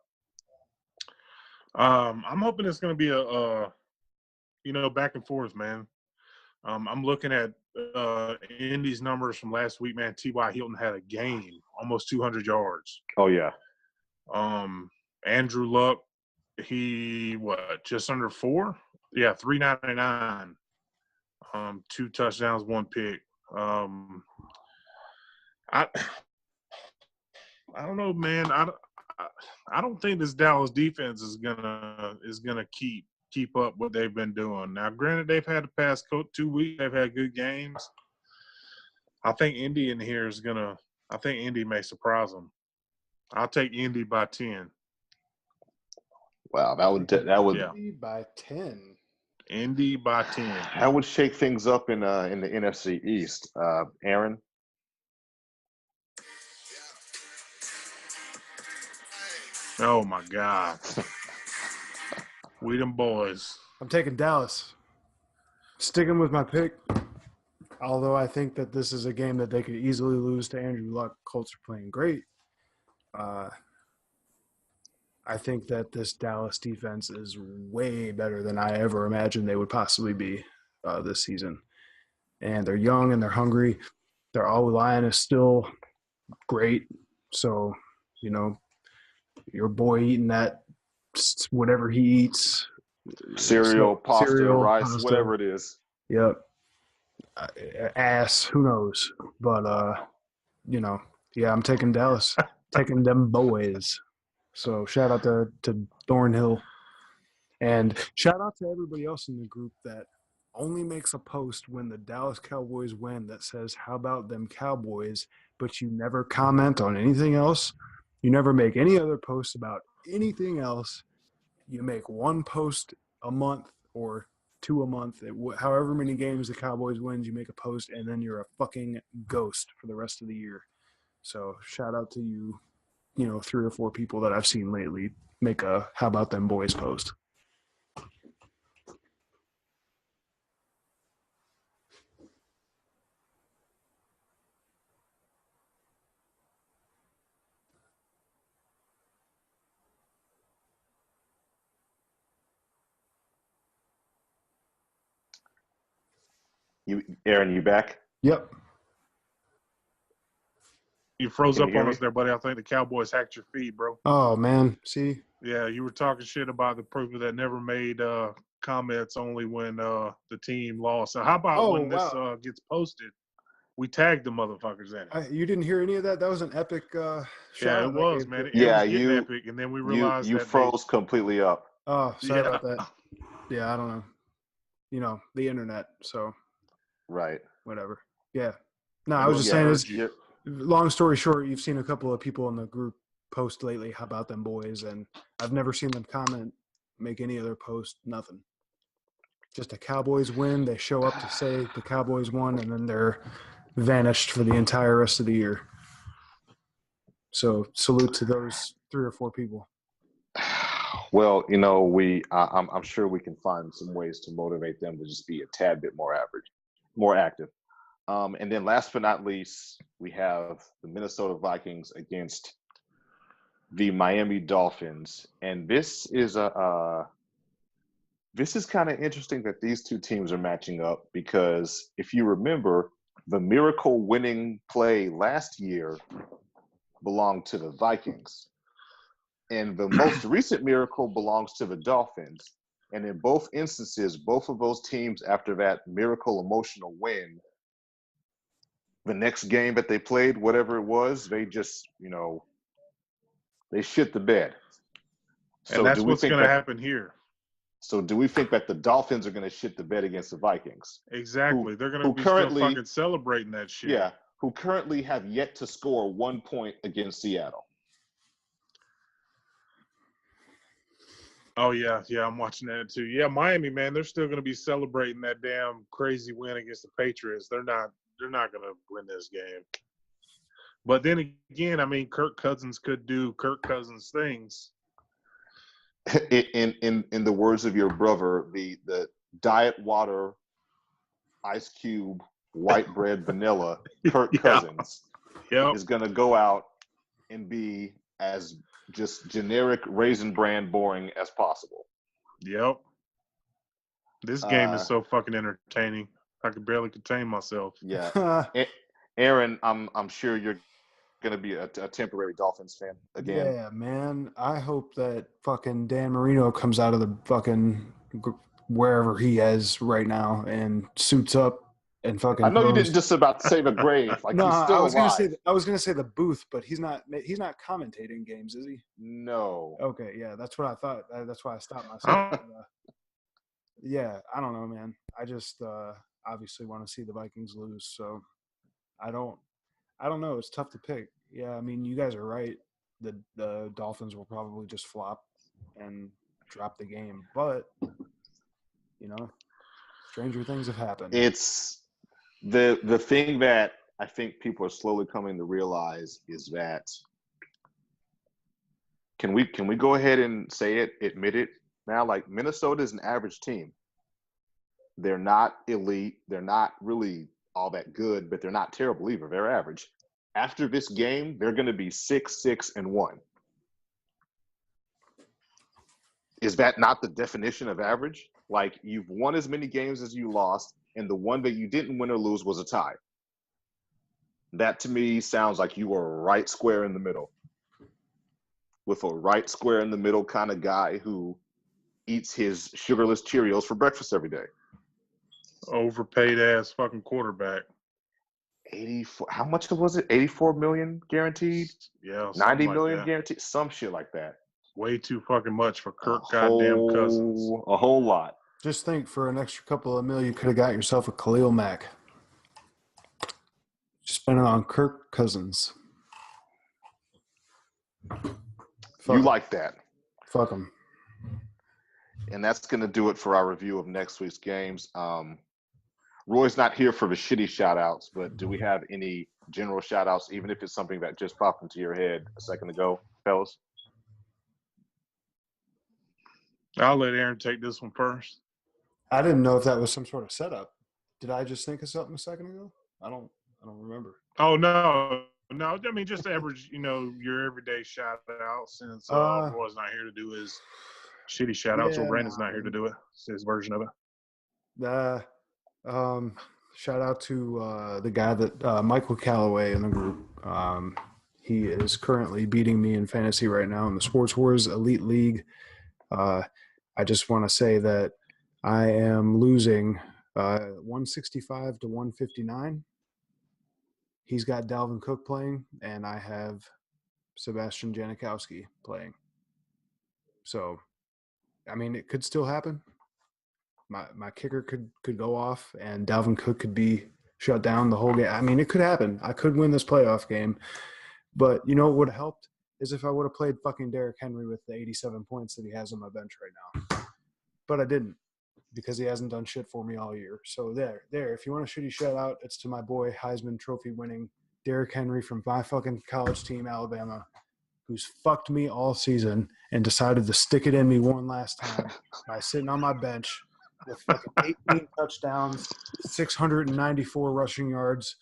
I'm hoping it's going to be a back and forth, man. I'm looking at Indy's numbers from last week, man. T.Y. Hilton had a game, almost 200 yards. Oh, yeah. Andrew Luck, just under 4? Yeah, 399. 2 touchdowns, 1 pick. I don't know, man. I don't think this Dallas defense is gonna keep up what they've been doing. Now, granted, they've had the past 2 weeks. They've had good games. I think Indy in here is gonna. I think Indy may surprise them. I'll take Indy by 10. Wow, that would Indy by 10. Indy by 10. That would shake things up in the NFC East. Aaron. Oh my God. We them boys. I'm taking Dallas. Sticking with my pick. Although I think that this is a game that they could easily lose to Andrew Luck. Colts are playing great. I think that this Dallas defense is way better than I ever imagined they would possibly be this season. And they're young and they're hungry. Their O-line is still great. So, your boy eating that whatever he eats. Cereal, pasta, rice, whatever it is. Yep. Ass, who knows? But, yeah, I'm taking Dallas. Taking them boys. So shout out to Thornhill. And shout out to everybody else in the group that only makes a post when the Dallas Cowboys win that says, "How about them Cowboys?" But you never comment on anything else. You never make any other posts about anything else. You make one post a month or 2 a month. However many games the Cowboys wins, you make a post, and then you're a fucking ghost for the rest of the year. So shout out to you, 3 or 4 people that I've seen lately make a "How about them boys" post. Aaron, you back? Yep. You froze Can you up hear on me? us there, buddy. I think the Cowboys hacked your feed, bro. Oh, man. See? Yeah, you were talking shit about the people that never made comments only when the team lost. So how about when this gets posted, we tag the motherfuckers in it? You didn't hear any of that? That was an epic shout Yeah, it was, man. It was getting epic, and then we realized you froze completely up. Oh, sorry about that. Yeah, I don't know. The internet, so. Right. Whatever. Yeah. No, I was just saying, long story short, you've seen a couple of people in the group post lately, "How about them boys?" And I've never seen them comment, make any other post, nothing. Just a Cowboys win. They show up to say the Cowboys won, and then they're vanished for the entire rest of the year. So salute to those 3 or 4 people. Well, I'm sure we can find some ways to motivate them to just be a tad bit more active. And then last but not least, we have the Minnesota Vikings against the Miami Dolphins, and this is kind of interesting that these two teams are matching up because if you remember, the miracle winning play last year belonged to the Vikings, and the most recent miracle belongs to the Dolphins. And in both instances, both of those teams, after that miracle emotional win, the next game that they played, whatever it was, they just, they shit the bed. And that's what's going to happen here. So do we think that the Dolphins are going to shit the bed against the Vikings? Exactly. They're going to be still fucking celebrating that shit. Yeah, who currently have yet to score 1 point against Seattle. Oh, yeah, I'm watching that too. Yeah, Miami, man, they're still going to be celebrating that damn crazy win against the Patriots. They're not going to win this game. But then again, I mean, Kirk Cousins could do Kirk Cousins things. In the words of your brother, the diet water, ice cube, white bread, vanilla, Kirk Cousins is going to go out and be as just generic Raisin Bran boring as possible. Yep. This game is so fucking entertaining. I can barely contain myself. Yeah. Aaron, I'm sure you're going to be a temporary Dolphins fan again. Yeah, man. I hope that fucking Dan Marino comes out of the fucking wherever he is right now and suits up and fucking. I know you didn't just about to say the grave. Like no, he's still I was gonna say the booth, but he's not commentating games, is he? No. Okay, yeah, that's what I thought. That's why I stopped myself. Yeah, I don't know, man. I just obviously want to see the Vikings lose, so I don't know. It's tough to pick. Yeah, I mean, you guys are right. The Dolphins will probably just flop and drop the game, but stranger things have happened. It's the thing that I think people are slowly coming to realize is that can we go ahead and say it, admit it now? Like Minnesota is an average team. They're not elite. They're not really all that good, but they're not terrible either. They're average. After this game, they're going to be 6-6-1. Is that not the definition of average? Like you've won as many games as you lost, and the one that you didn't win or lose was a tie. That to me sounds like you were right square in the middle. With a right square in the middle kind of guy who eats his sugarless Cheerios for breakfast every day. Overpaid ass fucking quarterback. 84. How much was it? 84 million guaranteed? Yeah. 90 million guaranteed? Some shit like that. Way too fucking much for Kirk goddamn Cousins. A whole lot. Just think, for an extra couple of mil, you could have got yourself a Khalil Mack. Just spend it on Kirk Cousins. You like that. Fuck him. And that's going to do it for our review of next week's games. Roy's not here for the shitty shout-outs, but do we have any general shout-outs, even if it's something that just popped into your head a second ago, fellas? I'll let Aaron take this one first. I didn't know if that was some sort of setup. Did I just think of something a second ago? I don't remember. Oh, no. I mean, just average, your everyday shout-out since Roy's not here to do his shitty shout-outs. Or Brandon's not here to do it. It's his version of it. Shout out to the guy that Michael Callaway in the group. He is currently beating me in fantasy right now in the Sports Wars Elite League. I just want to say that I am losing 165 to 159. He's got Dalvin Cook playing, and I have Sebastian Janikowski playing. So, I mean, it could still happen. My kicker could go off, and Dalvin Cook could be shut down the whole game. I mean, it could happen. I could win this playoff game. But you know what would have helped is if I would have played fucking Derrick Henry with the 87 points that he has on my bench right now. But I didn't, because he hasn't done shit for me all year. So there. If you want a shitty shout out, it's to my boy Heisman Trophy winning Derrick Henry from my fucking college team, Alabama, who's fucked me all season and decided to stick it in me one last time by sitting on my bench with fucking 18 touchdowns, 694 rushing yards.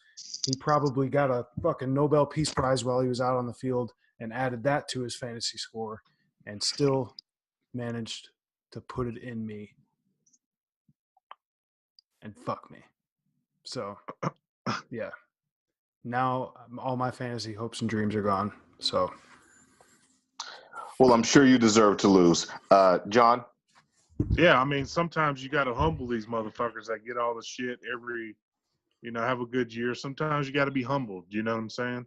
He probably got a fucking Nobel Peace Prize while he was out on the field, and added that to his fantasy score and still managed to put it in me and fuck me. So, yeah. Now all my fantasy hopes and dreams are gone. So, Well, I'm sure you deserve to lose. John? Yeah, I mean, sometimes you got to humble these motherfuckers that get all the shit every, have a good year. Sometimes you got to be humbled. You know what I'm saying?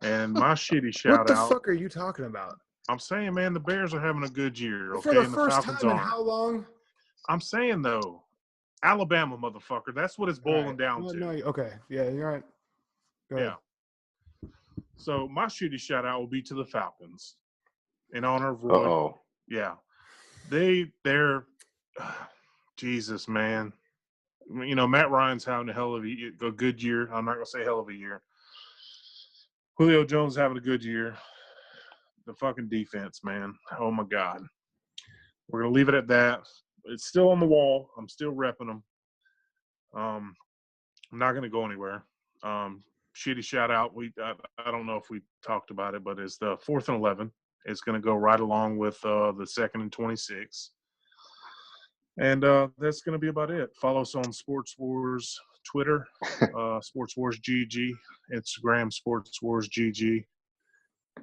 And my shitty shout what the out. fuck are you talking about? I'm saying, man, the Bears are having a good year, For okay? the And the first Falcons time in aren't. how long? I'm saying, though, Alabama, motherfucker. That's what it's boiling down to. No, okay. Yeah, you're right. Go ahead. Yeah. So my shitty shout out will be to the Falcons in honor of Roy. Uh-oh. Yeah. They're Jesus, man. Matt Ryan's having a good year. I'm not going to say hell of a year. Julio Jones having a good year. The fucking defense, man. Oh, my God. We're going to leave it at that. It's still on the wall. I'm still repping them. I'm not going to go anywhere. Shitty shout out. I don't know if we talked about it, but it's the 4th and 11. It's going to go right along with the 2nd and 26. And that's going to be about it. Follow us on Sports Wars Twitter, Sports Wars GG, Instagram Sports Wars GG,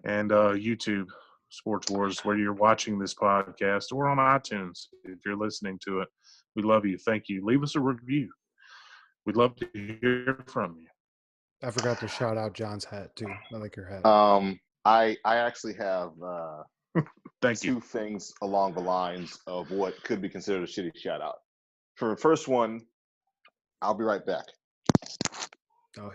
and YouTube Sports Wars, where you're watching this podcast, or on iTunes if you're listening to it. We love you. Thank you. Leave us a review. We'd love to hear from you. I forgot to shout out John's hat too. I like your hat. I actually have Thank you. two things along the lines of what could be considered a shitty shout out. For the first one, I'll be right back.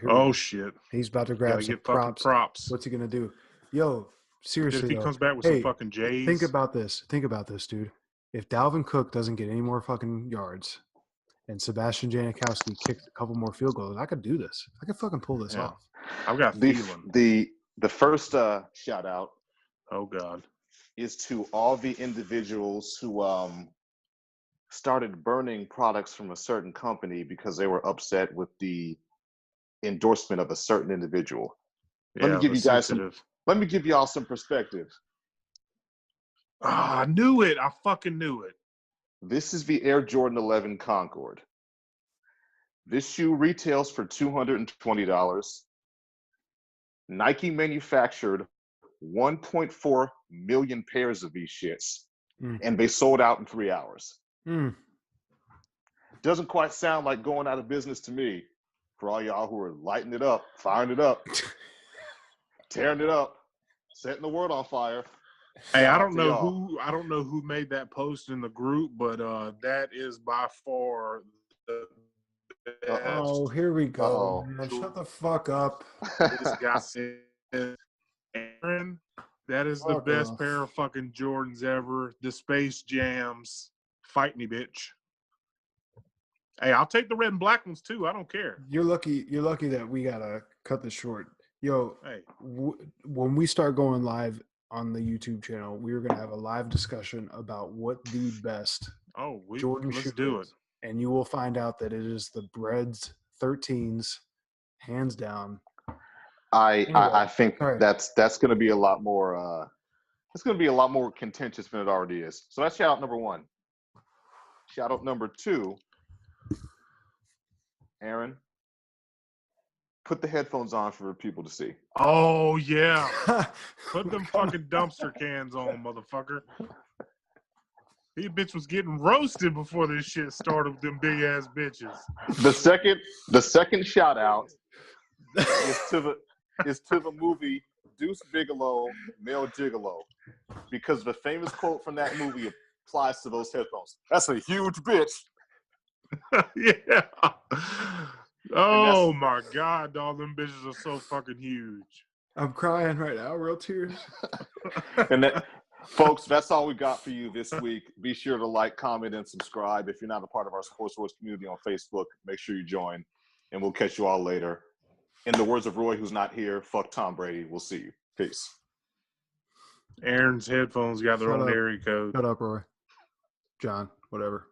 Oh, shit. He's about to grab some props. What's he going to do? Yo, seriously, if he comes back with some fucking J's. Think about this, dude. If Dalvin Cook doesn't get any more fucking yards and Sebastian Janikowski kicked a couple more field goals, I could do this. I could fucking pull this off. I've got a feeling. The first shout out, oh God, is to all the individuals who started burning products from a certain company because they were upset with the endorsement of a certain individual. Let me give you all some perspective. I knew it. I fucking knew it. This is the Air Jordan 11 Concord. This shoe retails for $220. Nike manufactured 1.4 million pairs of these shits, and they sold out in 3 hours. Doesn't quite sound like going out of business to me. For all y'all who are lighting it up, firing it up, tearing it up, setting the world on fire. Hey, I don't know who made that post in the group, but that is by far the best. Oh, here we go. Man, shut the fuck up. This guy said, Aaron, that is the best pair of fucking Jordans ever. The Space Jams. Fight me, bitch. Hey, I'll take the red and black ones too. I don't care. You're lucky that we gotta cut this short. Yo, hey, when we start going live on the YouTube channel, we're gonna have a live discussion about what the best Jordan shoe do is. And you will find out that it is the Breads 13s, hands down. I think that's going to be a lot more. It's going to be a lot more contentious than it already is. So that's shout out number one. Shout out number two. Aaron, put the headphones on for people to see. Oh yeah, put them fucking dumpster cans on, motherfucker. These bitch was getting roasted before this shit started with them big ass bitches. The second shout out is to the movie Deuce Bigalow, Male Gigolo, because the famous quote from that movie applies to those headphones. That's a huge bitch. Yeah. Oh my God, dog, them bitches are so fucking huge. I'm crying right now, real tears. And that, folks, that's all we got for you this week. Be sure to like, comment, and subscribe. If you're not a part of our Sports Wars community on Facebook, make sure you join, and we'll catch you all later. In the words of Roy, who's not here, fuck Tom Brady. We'll see you. Peace. Aaron's headphones got their own area code. Shut up, Roy. John, whatever.